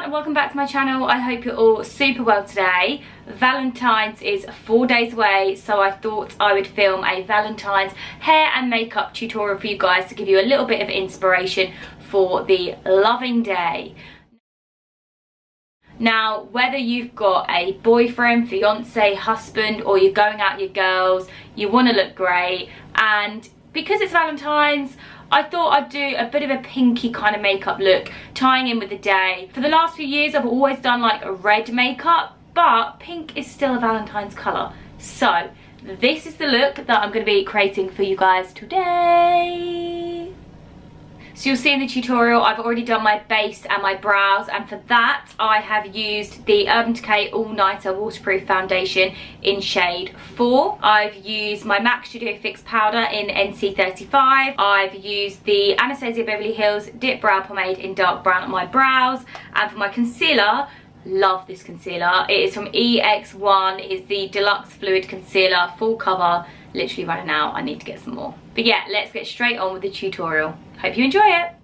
and welcome back to my channel. I hope you're all super well today. Valentine's is 4 days away, so I thought I would film a Valentine's hair and makeup tutorial for you guys to give you a little bit of inspiration for the loving day. Now, whether you've got a boyfriend, fiance, husband, or you're going out with your girls, you want to look great, and because it's Valentine's, I thought I'd do a bit of a pinky kind of makeup look, tying in with the day. For the last few years, I've always done like a red makeup, but pink is still a Valentine's colour. So, this is the look that I'm going to be creating for you guys today. So you'll see in the tutorial, I've already done my base and my brows, and for that, I have used the Urban Decay All Nighter Waterproof Foundation in shade 4. I've used my MAC Studio Fix powder in NC35. I've used the Anastasia Beverly Hills Dip Brow Pomade in dark brown on my brows, and for my concealer, love this concealer. It is from EX1. It is the Deluxe Fluid Concealer, full cover. Literally running out. I need to get some more. But yeah, let's get straight on with the tutorial. Hope you enjoy it.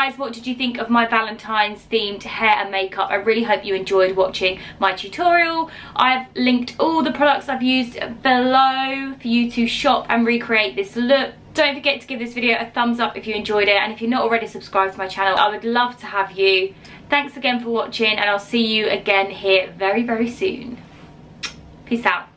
guys, what did you think of my Valentine's themed hair and makeup? I really hope you enjoyed watching my tutorial. I've linked all the products I've used below for you to shop and recreate this look. Don't forget to give this video a thumbs up if you enjoyed it, and if you're not already subscribed to my channel, I would love to have you. Thanks again for watching, and I'll see you again here very, very soon. Peace out.